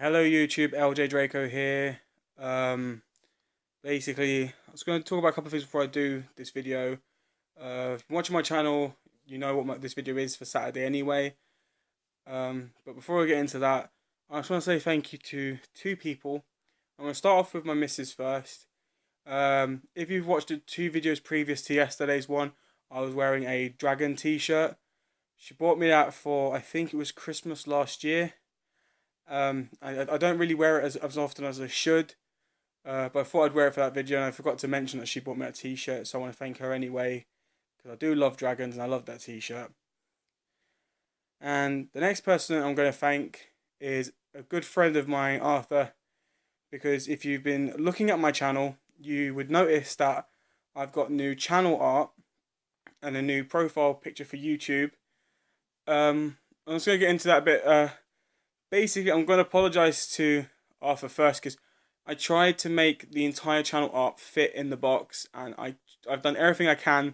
Hello YouTube, LJ Draco here. Um, Basically, I was going to talk about a couple of things before I do this video. If you're watching my channel, you know what this video is for Saturday anyway. But before I get into that, I just want to say thank you to two people. I'm going to start off with my missus first. If you've watched the two videos previous to yesterday's one, I was wearing a dragon t-shirt. She bought me that for, I think it was Christmas last year. I don't really wear it as often as I should, but I thought I'd wear it for that video, and I forgot to mention that she bought me a t-shirt, so I want to thank her anyway, because I do love dragons and I love that t-shirt. And the next person I'm going to thank is a good friend of mine, Arthur, because if you've been looking at my channel, you would notice that I've got new channel art and a new profile picture for YouTube. I'm just going to get into that a bit. Basically, I'm going to apologise to Arthur first because I tried to make the entire channel art fit in the box, and I've done everything I can.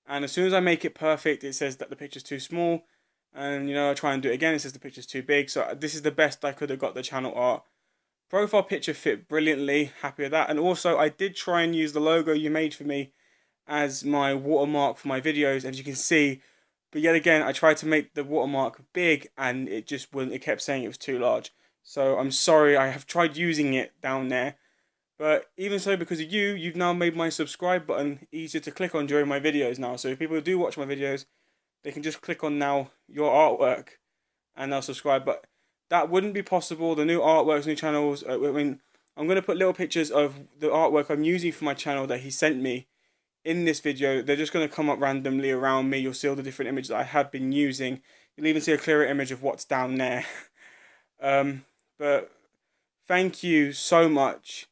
And as soon as I make it perfect, it says that the picture's too small, and I try and do it again. It says the picture's too big. So this is the best I could have got the channel art. Profile picture fit brilliantly. Happy with that. And also, I did try and use the logo you made for me as my watermark for my videos, as you can see. But yet again, I tried to make the watermark big, and it just wouldn't. It kept saying it was too large. So I'm sorry. I have tried using it down there, but even so, because of you, you've now made my subscribe button easier to click on during my videos now. So if people do watch my videos, they can just click on now your artwork, and they'll subscribe. But that wouldn't be possible. The new artworks, new channels. I mean, I'm going to put little pictures of the artwork I'm using for my channel that he sent me in this video. They're just going to come up randomly around me. You'll see all the different images that I have been using. You'll even see a clearer image of what's down there. But thank you so much.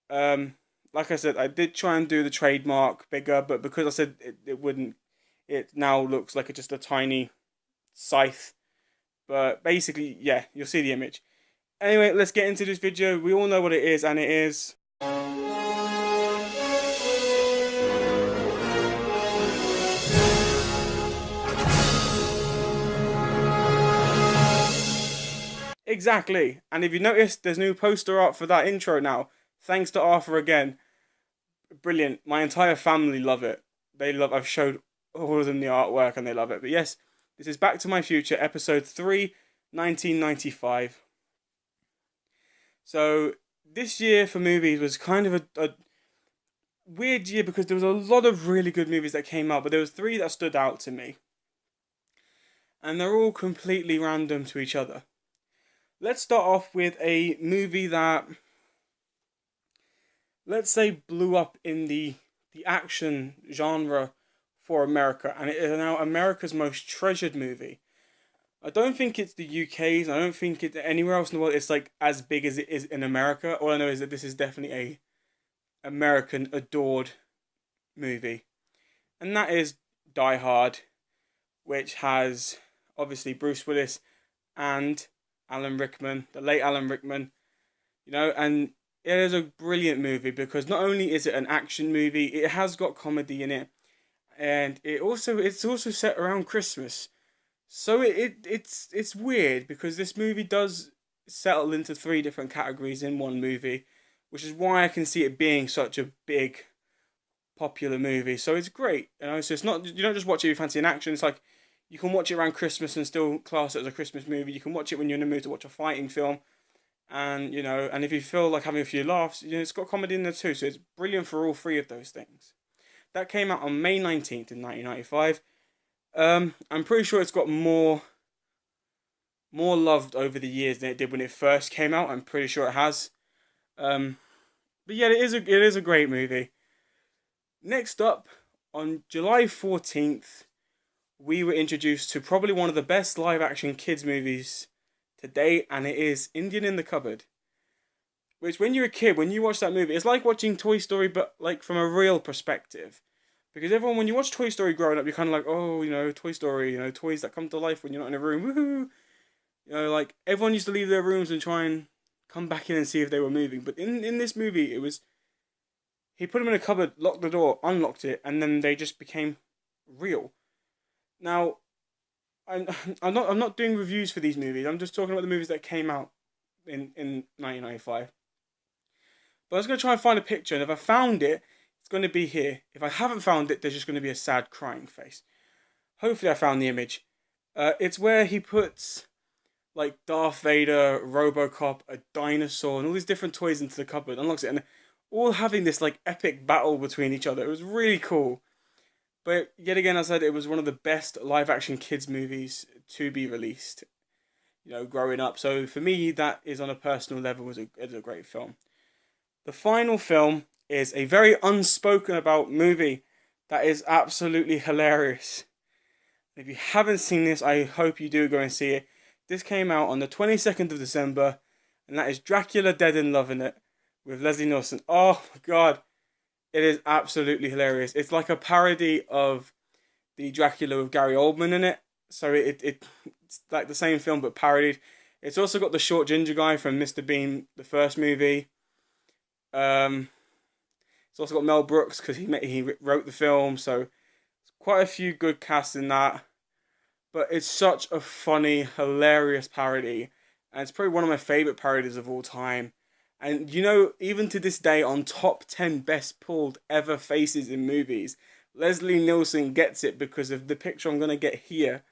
Like I said, I did try and do the trademark bigger, but because I said it wouldn't, it now looks like it's just a tiny scythe. But basically, yeah, you'll see the image. Anyway, let's get into this video. We all know what it is, and it is... Exactly. And if you notice, there's new poster art for that intro now. Thanks to Arthur again. Brilliant. My entire family love it. I've showed all of them the artwork and they love it. But yes, this is Back to My Future, episode 3, 1995. So this year for movies was kind of a weird year because there was a lot of really good movies that came out, but there was 3 that stood out to me. And they're all completely random to each other. Let's start off with a movie that, let's say, blew up in the action genre for America, and it is now America's most treasured movie. I don't think it's the UK's, I don't think it's anywhere else in the world it's like as big as it is in America. All I know is that this is definitely a American adored movie. And that is Die Hard, which has obviously Bruce Willis and Alan Rickman, the late Alan Rickman, and it is a brilliant movie because not only is it an action movie, it has got comedy in it, and it's also set around Christmas. So it's weird because this movie does settle into 3 different categories in one movie, which is why I can see it being such a big popular movie. So it's great, so it's not, you don't just watch it if you fancy an action. It's like you can watch it around Christmas and still class it as a Christmas movie. You can watch it when you're in the mood to watch a fighting film. And, and if you feel like having a few laughs, it's got comedy in there too. So it's brilliant for all 3 of those things. That came out on May 19th in 1995. I'm pretty sure it's got more loved over the years than it did when it first came out. I'm pretty sure it has. But yeah, it is a great movie. Next up, on July 14th, we were introduced to probably one of the best live-action kids movies to date, and it is Indian in the Cupboard. Which, when you're a kid, when you watch that movie, it's like watching Toy Story, but like from a real perspective. Because everyone, when you watch Toy Story growing up, you're kind of like, oh, Toy Story, toys that come to life when you're not in a room, woohoo! Like, everyone used to leave their rooms and try and come back in and see if they were moving. But in this movie, it was, he put them in a cupboard, locked the door, unlocked it, and then they just became real. Now, I'm not doing reviews for these movies. I'm just talking about the movies that came out in 1995. But I was going to try and find a picture, and if I found it, it's going to be here. If I haven't found it, there's just going to be a sad crying face. Hopefully I found the image. It's where he puts like Darth Vader, Robocop, a dinosaur, and all these different toys into the cupboard, unlocks it, and all having this like epic battle between each other. It was really cool. But yet again, I said it was one of the best live action kids movies to be released, growing up. So for me, that is on a personal level is a great film. The final film is a very unspoken about movie that is absolutely hilarious. If you haven't seen this, I hope you do go and see it. This came out on the 22nd of December, and that is Dracula Dead and Loving It with Leslie Nielsen. Oh my god, it is absolutely hilarious. It's like a parody of the Dracula with Gary Oldman in it. So it's like the same film but parodied. It's also got the short ginger guy from Mr. Bean, the first movie. It's also got Mel Brooks because he wrote the film. So quite a few good casts in that. But it's such a funny, hilarious parody. And it's probably one of my favourite parodies of all time. And even to this day, on top 10 best pulled ever faces in movies, Leslie Nielsen gets it because of the picture I'm going to get here.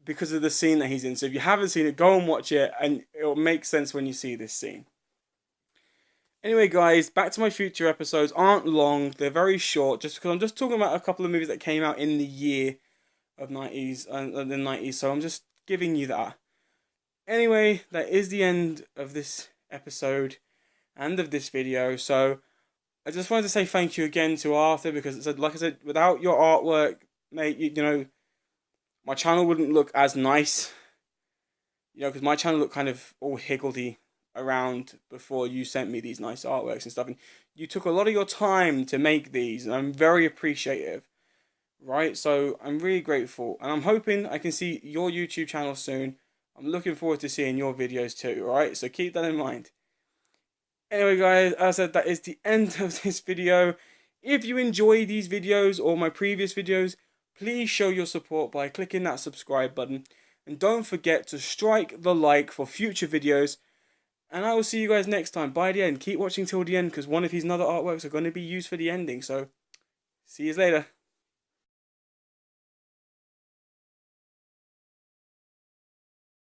Because of the scene that he's in. So if you haven't seen it, go and watch it. And it'll make sense when you see this scene. Anyway, guys, Back to My Future episodes aren't long. They're very short. Just because I'm just talking about a couple of movies that came out in the year of the 90s. So I'm just giving you that. Anyway, that is the end of this episode and of this video. So I just wanted to say thank you again to Arthur because like I said, without your artwork, mate, my channel wouldn't look as nice. Because my channel looked kind of all higgledy around before you sent me these nice artworks and stuff. And you took a lot of your time to make these, and I'm very appreciative. Right, so I'm really grateful, and I'm hoping I can see your YouTube channel soon. I'm looking forward to seeing your videos too, alright? So keep that in mind. Anyway, guys, as I said, that is the end of this video. If you enjoy these videos or my previous videos, please show your support by clicking that subscribe button. And don't forget to strike the like for future videos. And I will see you guys next time. By the end, keep watching till the end because one of his other artworks are going to be used for the ending. So, see you later.